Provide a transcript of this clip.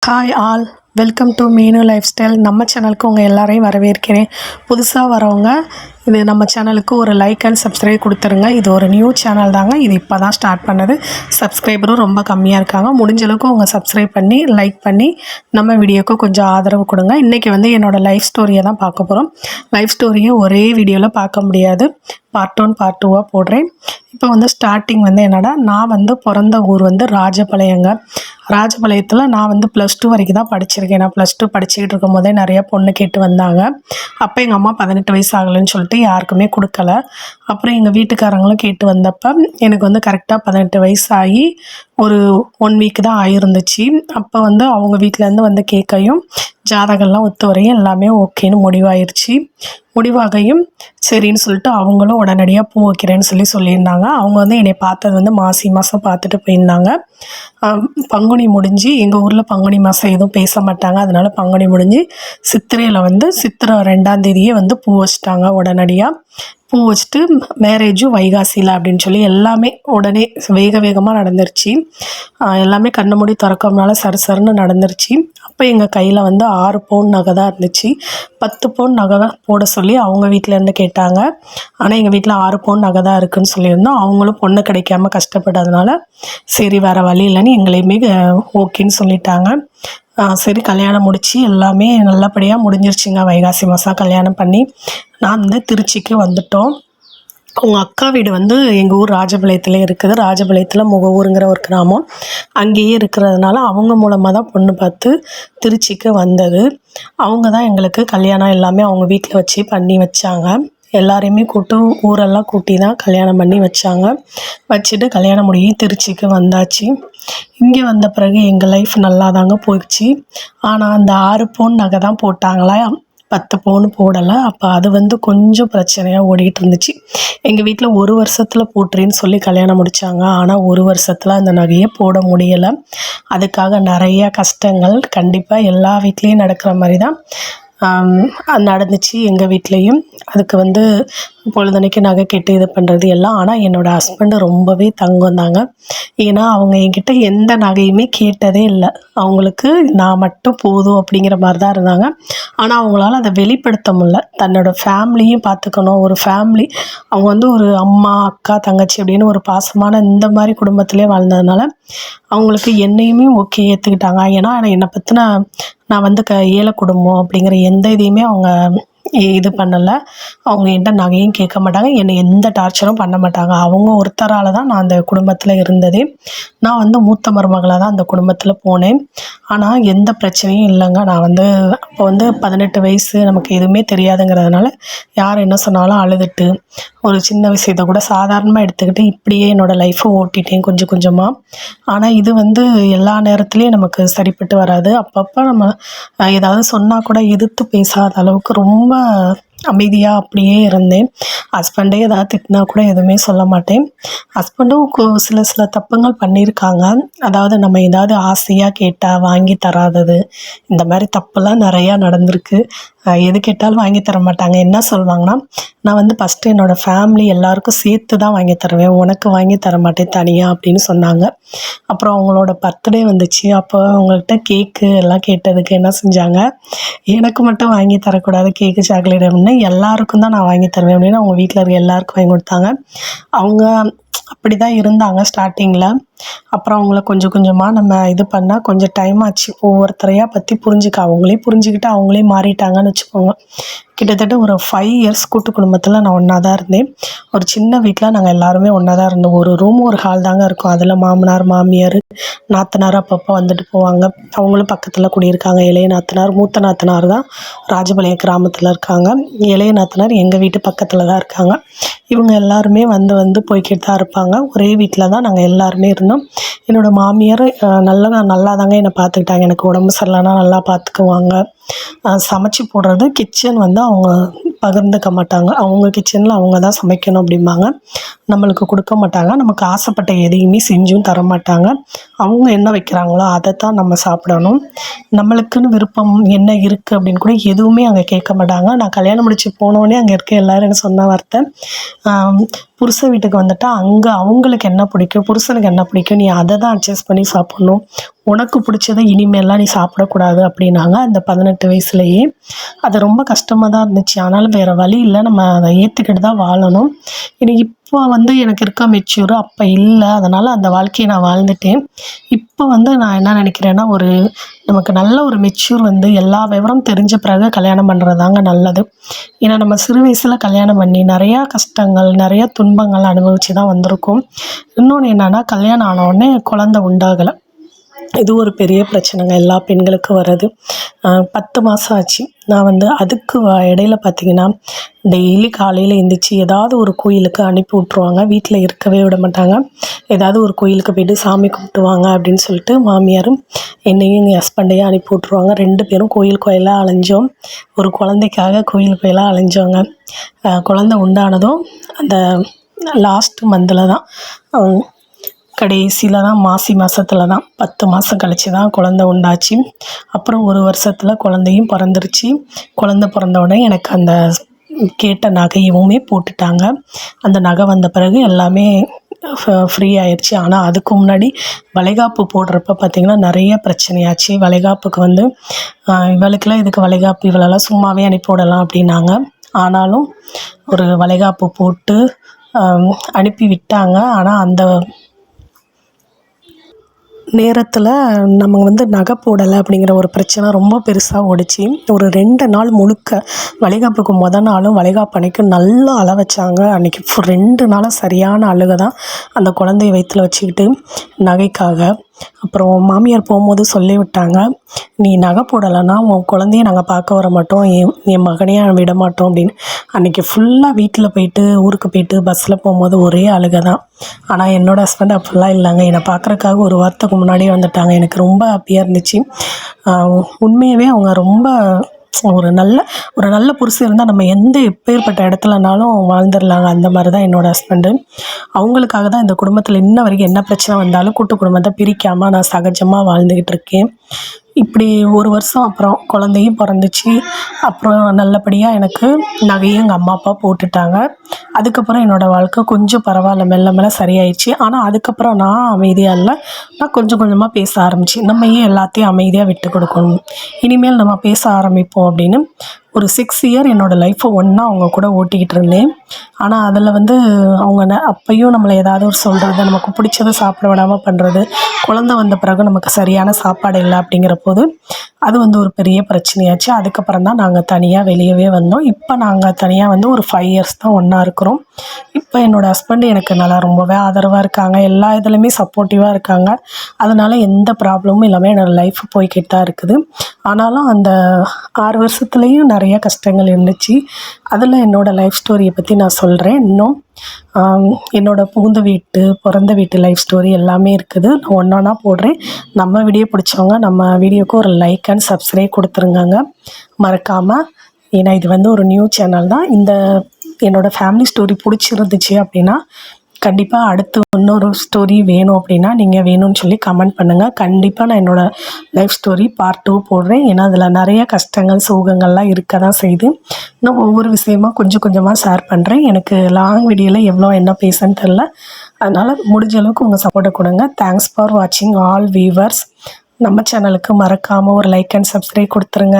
Hi all, welcome to மீனு life style. நம்ம சேனலுக்கு உங்கள் எல்லாரையும் வரவேற்கிறேன். புதுசாக வரவங்க இது நம்ம சேனலுக்கு ஒரு லைக் அண்ட் சப்ஸ்கிரைப் கொடுத்துருங்க. இது ஒரு நியூ சேனல் தாங்க. இது இப்போ தான் ஸ்டார்ட் பண்ணது. சப்ஸ்கிரைபரும் ரொம்ப கம்மியாக இருக்காங்க. முடிஞ்ச அளவுக்கு உங்கள் சப்ஸ்கிரைப் பண்ணி லைக் பண்ணி நம்ம வீடியோக்கு கொஞ்சம் ஆதரவு கொடுங்க. இன்றைக்கி என்னோடய லைஃப் ஸ்டோரியை தான் பார்க்க போகிறோம். லைஃப் ஸ்டோரியை ஒரே வீடியோவில் பார்க்க முடியாது. பார்ட் 1 பார்ட் 2வாக போடுறேன். இப்போ ஸ்டார்டிங் என்னடா, நான் பிறந்த ஊர் ராஜபாளையங்க. ராஜபாளையத்தில் நான் +2 வரைக்கும் தான் படிச்சிருக்கேன். நான் +2 படிச்சுக்கிட்டு இருக்கும் போதே நிறையா பொண்ணு கேட்டு வந்தாங்க. அப்போ எங்கள் அம்மா 18 வயசு ஆகலைன்னு சொல்லிட்டு யாருக்குமே கொடுக்கல. அப்புறம் எங்கள் வீட்டுக்காரங்களும் கேட்டு வந்தப்போ எனக்கு கரெக்டாக 18 வயசு ஆகி ஒரு 1 வீக் தான் ஆகிருந்துச்சு. அப்போ அவங்க வீட்டிலேருந்து கேட்கையும் ஜாதகம்லாம் ஒத்து வரையும் எல்லாமே ஓகேன்னு முடிவாயிருச்சு. முடிவாகையும் சரின்னு சொல்லிட்டு அவங்களும் உடனடியாக பூ வைக்கிறேன்னு சொல்லியிருந்தாங்க. அவங்க என்னை பார்த்தது மாசி மாதம் பார்த்துட்டு போயிருந்தாங்க. பங்குனி முடிஞ்சு, எங்கள் ஊரில் பங்குனி மாதம் எதுவும் பேச மாட்டாங்க. அதனால் பங்குனி முடிஞ்சு சித்திரையில் சித்திரை 2ஆம் தேதியே பூ வச்சிட்டாங்க. உடனடியாக பூ வச்சுட்டு மேரேஜும் வைகாசியில் அப்படின்னு சொல்லி எல்லாமே உடனே வேகமாக நடந்துருச்சு. எல்லாமே கண்ணை மூடி திறக்கம்னால சருன்னு நடந்துருச்சு. அப்போ எங்கள் கையில் 6 பவுன் நகை தான் இருந்துச்சு. 10 பவுன் நகை போட சொல்லி அவங்க வீட்டிலேருந்து கேட்டாங்க. ஆனால் எங்கள் வீட்டில் 6 பவுன் நகை தான் இருக்குதுன்னு சொல்லியிருந்தோம். அவங்களும் பொண்ணு கிடைக்காம கஷ்டப்பட்டதுனால சரி வேறு வழி இல்லைன்னு எங்களையுமே ஓகேன்னு சொல்லிட்டாங்க. சரி கல்யாணம் முடித்து எல்லாமே நல்லபடியாக முடிஞ்சிருச்சுங்க. வைகாசி மாதம் கல்யாணம் பண்ணி நான் திருச்சிக்கு வந்துட்டோம். அவங்க அக்கா வீடு எங்கள் ஊர் ராஜபாளையத்தில் இருக்குது. ராஜபாளையத்தில் முகவூருங்கிற ஒரு கிராமம். அங்கேயே இருக்கிறதுனால அவங்க மூலமாக தான் பொண்ணு பார்த்து திருச்சிக்கு வந்தது. அவங்க தான் எங்களுக்கு கல்யாணம் எல்லாமே அவங்க வீட்டில் வச்சு பண்ணி வச்சாங்க. எல்லாரையுமே ஊரெல்லாம் கூட்டி தான் கல்யாணம் பண்ணி வச்சாங்க. வச்சுட்டு கல்யாணம் முடிய திருச்சிக்கு வந்தாச்சு. இங்கே வந்த பிறகு எங்கள் லைஃப் நல்லா தாங்க போயிடுச்சு. ஆனால் அந்த 6 பவுன் நகை தான் போட்டாங்களா, 10 பவுன் போடலை. அப்போ அது கொஞ்சம் பிரச்சனையாக ஓடிக்கிட்டு இருந்துச்சு. எங்கள் வீட்டில் 1 வருஷத்தில் போட்டுறேன்னு சொல்லி கல்யாணம் முடித்தாங்க. ஆனால் 1 வருஷத்தில் அந்த நகையை போட முடியலை. அதுக்காக நிறையா கஷ்டங்கள் கண்டிப்பாக எல்லா வீட்லேயும் நடக்கிற மாதிரி தான் நடந்துச்சு எங்கள் வீட்லேயும். அதுக்கு பொழுதனைக்கு நகை கெட்டு இது பண்ணுறது எல்லாம். ஆனால் என்னோடய ஹஸ்பண்டு ரொம்பவே தங்கம் தாங்க. ஏன்னா அவங்க என்கிட்ட எந்த நகையுமே கேட்டதே இல்லை. அவங்களுக்கு நான் மட்டும் போதும் அப்படிங்கிற மாதிரி தான் இருந்தாங்க. ஆனால் அவங்களால அதை வெளிப்படுத்த முடியல. தன்னோட ஃபேமிலியும் பார்த்துக்கணும். ஒரு ஃபேமிலி அவங்க ஒரு அம்மா அக்கா தங்கச்சி அப்படின்னு ஒரு பாசமான இந்த மாதிரி குடும்பத்திலே வாழ்ந்ததுனால அவங்களுக்கு என்னையுமே ஓகே ஏற்றுக்கிட்டாங்க. ஏன்னா என்னை பற்றின நான் ஏழை குடும்பம் அப்படிங்கிற எந்த இதையுமே அவங்க இது பண்ணலை. அவங்க என்கிட்ட நகையும் கேட்க மாட்டாங்க, என்னை எந்த டார்ச்சரும் பண்ண மாட்டாங்க. அவங்க ஒருத்தரால் தான் நான் அந்த குடும்பத்தில் இருந்ததே. நான் மூத்த மருமகளாக தான் அந்த குடும்பத்தில் போனேன். ஆனால் எந்த பிரச்சனையும் இல்லைங்க. நான் அப்போ 18 வயசு, நமக்கு எதுவுமே தெரியாதுங்கிறதுனால யார் என்ன சொன்னாலும் அழுதுட்டு ஒரு சின்ன விஷயத்தை கூட சாதாரணமாக எடுத்துக்கிட்டு இப்படியே என்னோடய லைஃப்பை ஓட்டிட்டேன் கொஞ்சம் கொஞ்சமாக. ஆனால் இது எல்லா நேரத்துலேயும் நமக்கு சரிப்பட்டு வராது. அப்பப்போ நம்ம ஏதாவது சொன்னால் கூட எதிர்த்து பேசாத அளவுக்கு ரொம்ப அமைதியாக அப்படியே இருந்தேன். ஹஸ்பண்டே ஏதாவது திட்டினா கூட எதுவுமே சொல்ல மாட்டேன். ஹஸ்பண்டும் சில தப்புங்கள் பண்ணியிருக்காங்க. அதாவது நம்ம ஏதாவது ஆசையாக கேட்டால் வாங்கி தராதது, இந்த மாதிரி தப்புலாம் நிறையா நடந்திருக்கு. எது கேட்டாலும் வாங்கி தர மாட்டாங்க. என்ன சொல்லுவாங்கன்னா, நான் ஃபஸ்ட்டு என்னோடய ஃபேமிலி எல்லாருக்கும் சேர்த்து தான் வாங்கி தருவேன், உனக்கு வாங்கி தர மாட்டேன் தனியாக அப்படின்னு சொன்னாங்க. அப்புறம் அவங்களோட பர்த்டே வந்துச்சு. அப்போ அவங்கள்ட்ட கேக்கு எல்லாம் கேட்டதுக்கு என்ன செஞ்சாங்க, எனக்கு மட்டும் வாங்கி தரக்கூடாது கேக்கு சாக்லேட் அப்படின்னு, எல்லாருக்கும் தான் நான் வாங்கி தருவேன் அப்படின்னு அவங்க வீட்டில் இருக்க எல்லாருக்கும் வாங்கி கொடுத்தாங்க. அவங்க அப்படி தான் இருந்தாங்க ஸ்டார்டிங்கில். அப்புறம் அவங்கள கொஞ்சம் கொஞ்சமாக நம்ம இது பண்ணால் கொஞ்சம் டைம் ஆச்சு. ஒவ்வொருத்தரையாக பற்றி அவங்களே புரிஞ்சுக்கிட்டு அவங்களே மாறிட்டாங்கன்னு வச்சுக்கோங்க. கிட்டத்தட்ட ஒரு 5 இயர்ஸ் கூட்டு குடும்பத்தில் நான் ஒன்றா தான் இருந்தேன். ஒரு சின்ன வீட்டில் நாங்கள் எல்லாருமே ஒன்றா தான் இருந்தோம். ஒரு ரூம் ஒரு ஹால் தாங்க இருக்கும். அதில் மாமனார் மாமியார் நாத்தனார் அப்பப்போ வந்துட்டு போவாங்க. அவங்களும் பக்கத்தில் குடியிருக்காங்க. இளைய நாத்தனார், மூத்த நாத்தனார் தான் ராஜபாளையம் கிராமத்தில் இருக்காங்க. இளைய நாத்தனார் எங்கள் வீட்டு பக்கத்தில் தான் இருக்காங்க. இவங்க எல்லாருமே வந்து போய்கிட்டு தான் இருப்பாங்க. ஒரே வீட்டில் தான் நாங்கள் எல்லாருமே இருந்தோம். என்னோடய மாமியார் நல்லா தாங்க என்னை பார்த்துக்கிட்டாங்க. எனக்கு உடம்பு சரியில்லைனா நல்லா பார்த்துக்குவாங்க. சமைச்சி போடுறது கிச்சன் அவங்க பகிர்ந்துக்க மாட்டாங்க. அவங்க கிச்சனில் அவங்க தான் சமைக்கணும் அப்படிம்பாங்க. நம்மளுக்கு கொடுக்க மாட்டாங்க. நமக்கு ஆசைப்பட்ட எதையுமே செஞ்சும் தர மாட்டாங்க. அவங்க என்ன வைக்கிறாங்களோ அதை தான் நம்ம சாப்பிடணும். நம்மளுக்குன்னு விருப்பம் என்ன இருக்குது அப்படின்னு கூட எதுவுமே அங்கே கேட்க மாட்டாங்க. நான் கல்யாணம் முடிச்சு போனோடனே அங்கே இருக்க எல்லோரும் என்ன சொன்ன வார்த்தை, புருஷன் வீட்டுக்கு வந்துட்டா அங்கே அவங்களுக்கு என்ன பிடிக்கும், புருஷனுக்கு என்ன பிடிக்கும், நீ அதை தான் அட்ஜஸ்ட் பண்ணி சாப்பிட்ணும். உனக்கு பிடிச்சதை இனிமேல்லாம் நீ சாப்பிடக்கூடாது அப்படின்னாங்க அந்த 18 வயசுலேயே. அது ரொம்ப கஷ்டமாக தான் இருந்துச்சு. ஆனாலும் வேறு வழி இல்லை, நம்ம அதை ஏற்றுக்கிட்டு தான் வாழணும். எனக்கு இப்போ வந்து எனக்கு இருக்க மெச்சூர் அப்போ இல்லை, அதனால் அந்த வாழ்க்கையை நான் வாழ்ந்துட்டேன். இப்போ வந்து நான் என்ன நினைக்கிறேன்னா, நமக்கு நல்ல ஒரு மெச்சூர் வந்து எல்லா விவரம் தெரிஞ்ச பிறகு கல்யாணம் பண்ணுறது தாங்க நல்லது. ஏன்னா நம்ம சிறு வயசில் கல்யாணம் பண்ணி நிறையா கஷ்டங்கள், நிறையா துன்பங்கள் அனுபவித்து தான் வந்திருக்கோம். இன்னொன்று என்னென்னா, கல்யாணம் ஆனவுடனே குழந்தை உண்டாகலை. இது ஒரு பெரிய பிரச்சனைங்க எல்லா பெண்களுக்கும் வர்றது. 10 மாதம் ஆச்சு. நான் வந்து அதுக்கு இடையில பார்த்திங்கன்னா, டெய்லி காலையில் எழுந்திரிச்சி ஏதாவது ஒரு கோயிலுக்கு அனுப்பி விட்ருவாங்க. வீட்டில் இருக்கவே விட மாட்டாங்க. ஏதாவது ஒரு கோயிலுக்கு போய்ட்டு சாமி கும்பிட்டுவாங்க அப்படின்னு சொல்லிட்டு மாமியாரும் என்னையும் எங்கள் ஹஸ்பண்டையும் அனுப்பி விட்ருவாங்க. 2 பேரும் கோயிலாக அலைஞ்சோம். ஒரு குழந்தைக்காக கோயிலாக அலைஞ்சோங்க. குழந்தை உண்டானதும் அந்த லாஸ்ட் மந்தில் தான், கடைசியில் தான், மாசி மாதத்துல தான் 10 மாதம் கழித்து தான் குழந்தை உண்டாச்சு. அப்புறம் 1 வருஷத்தில் குழந்தையும் பிறந்துருச்சு. குழந்தை பிறந்த உடனே எனக்கு அந்த கேட்ட நகையுமே போட்டுட்டாங்க. அந்த நகை வந்த பிறகு எல்லாமே ஃப்ரீ ஆயிடுச்சு. ஆனால் அதுக்கு முன்னாடி வளைகாப்பு போடுறப்ப பார்த்திங்கன்னா நிறைய பிரச்சனையாச்சு. வளைகாப்புக்கு வந்து இவளுக்கெல்லாம் இதுக்கு வளைகாப்பு, இவளெல்லாம் சும்மாவே அனுப்பிவிடலாம் அப்படின்னாங்க. ஆனாலும் ஒரு வளைகாப்பு போட்டு அனுப்பி விட்டாங்க. ஆனால் அந்த நேரத்தில் நம்ம வந்து நகை போடலை அப்படிங்கிற ஒரு பிரச்சனை ரொம்ப பெருசாக ஓடிச்சு. ஒரு 2 நாள் முழுக்க, வளைகாப்புக்கு நாளும் வளைகாப்பு அன்னைக்கும் நல்லா அழ வச்சாங்க. அன்றைக்கி 2 நாளாக சரியான அழுகை தான் அந்த குழந்தைய வயிற்றில் வச்சுக்கிட்டு நகைக்காக. அப்புறம் மாமியார் போகும்போது சொல்லி விட்டாங்க, நீ நகை போடலைன்னா உன் குழந்தைய நாங்கள் பார்க்க வர மாட்டோம், என் மகனையே விட மாட்டோம் அப்படின்னு. அன்றைக்கி ஃபுல்லாக வீட்டில் போயிட்டு ஊருக்கு போயிட்டு பஸ்ஸில் போகும்போது ஒரே அழுகை தான். ஆனால் என்னோடய ஹஸ்பண்ட் அப்படிலாம் இல்லைங்க. என்னை பார்க்குறக்காக ஒரு வாரத்துக்கு முன்னாடியே வந்துட்டாங்க. எனக்கு ரொம்ப ஹாப்பியாக இருந்துச்சு. உண்மையாகவே அவங்க ரொம்ப ஒரு நல்ல புருஷன் இருந்தால் நம்ம எப்பேற்பட்ட இடத்துலனாலும் வாழ்ந்துடலாங்க. அந்த மாதிரி தான் என்னோடய ஹஸ்பண்டு. அவங்களுக்காக தான் இந்த குடும்பத்தில் இன்ன வரைக்கும் என்ன பிரச்சனை வந்தாலும் கூட்டு குடும்பத்தை பிரிக்காமல் நான் சகஜமாக வாழ்ந்துக்கிட்டு இருக்கேன். இப்படி 1 வருஷம் அப்புறம் குழந்தையும் பிறந்துச்சு. அப்புறம் நல்லபடியாக எனக்கு நகையும் எங்கள் அம்மா அப்பா போட்டுட்டாங்க. அதுக்கப்புறம் என்னோடய வாழ்க்கை கொஞ்சம் பரவாயில்ல, மெல்ல சரியாயிடுச்சு. ஆனால் அதுக்கப்புறம் நான் அமைதியாக இல்லை, நான் கொஞ்சம் கொஞ்சமாக பேச ஆரம்பித்தேன். நம்ம ஏன் எல்லாத்தையும் அமைதியாக விட்டு கொடுக்கணும், இனிமேல் நம்ம பேச ஆரம்பிப்போம் அப்படின்னு ஒரு 6 இயர் என்னோடய லைஃப்பை ஒன்றா அவங்க கூட ஓட்டிக்கிட்டு இருந்தேன். ஆனால் அதில் வந்து அவங்க அப்பையும் நம்மளை ஏதாவது ஒரு சொல்கிறது, நமக்கு பிடிச்சதை சாப்பிட விடாமல் பண்ணுறது, குழந்தை வந்த பிறகு நமக்கு சரியான சாப்பாடு இல்லை அப்படிங்கிற போது அது வந்து ஒரு பெரிய பிரச்சனையாச்சு. அதுக்கப்புறம் தான் நாங்கள் தனியாக வெளியவே வந்தோம். இப்போ நாங்கள் தனியாக வந்து ஒரு 5 இயர்ஸ் தான் ஒன்றா இருக்கிறோம். இப்போ என்னோடய ஹஸ்பண்டு எனக்கு நல்லா ரொம்பவே ஆதரவாக இருக்காங்க. எல்லா இதுலையுமே சப்போர்ட்டிவாக இருக்காங்க. அதனால் எந்த ப்ராப்ளமும் இல்லாமல் என்னோடய லைஃப் போய்கிட்டு தான் இருக்குது. ஆனாலும் அந்த 6 வருஷத்துலேயும் நிறைய கஷ்டங்கள் இருந்துச்சு. அதில் என்னோடய லைஃப் ஸ்டோரியை பற்றி நான் சொல்கிறேன். இன்னும் என்னோடய புகுந்த வீட்டு, பிறந்த வீட்டு லைஃப் ஸ்டோரி எல்லாமே இருக்குது. நான் ஒன்றா போடுறேன். நம்ம வீடியோ பிடிச்சவங்க நம்ம வீடியோவுக்கு ஒரு லைக் அண்ட் சப்ஸ்கிரைப் கொடுத்துருங்கங்க மறக்காமல். ஏன்னா இது வந்து ஒரு நியூ சேனல் தான். என்னோடய ஃபேமிலி ஸ்டோரி பிடிச்சிருந்துச்சு அப்படின்னா கண்டிப்பாக அடுத்து இன்னொரு ஸ்டோரி வேணும் அப்படின்னா நீங்கள் வேணும்னு சொல்லி கமெண்ட் பண்ணுங்கள். கண்டிப்பாக நான் என்னோடய லைஃப் ஸ்டோரி பார்ட் 2 போடுறேன். ஏன்னா அதில் நிறைய கஷ்டங்கள் சோகங்கள்லாம் இருக்க தான் செய்யுது. நான் ஒவ்வொரு விஷயமாக கொஞ்சம் கொஞ்சமாக ஷேர் பண்ணுறேன். எனக்கு லாங் வீடியோவில் எவ்வளோ என்ன பேசுன்னு தெரில. அதனால் முடிஞ்ச அளவுக்கு உங்கள் சப்போர்ட்டை கொடுங்க. தேங்க்ஸ் ஃபார் வாட்சிங் ஆல் வியூவர்ஸ். நம்ம சேனலுக்கு மறக்காமல் ஒரு லைக் அண்ட் சப்ஸ்கிரைப் கொடுத்துருங்க.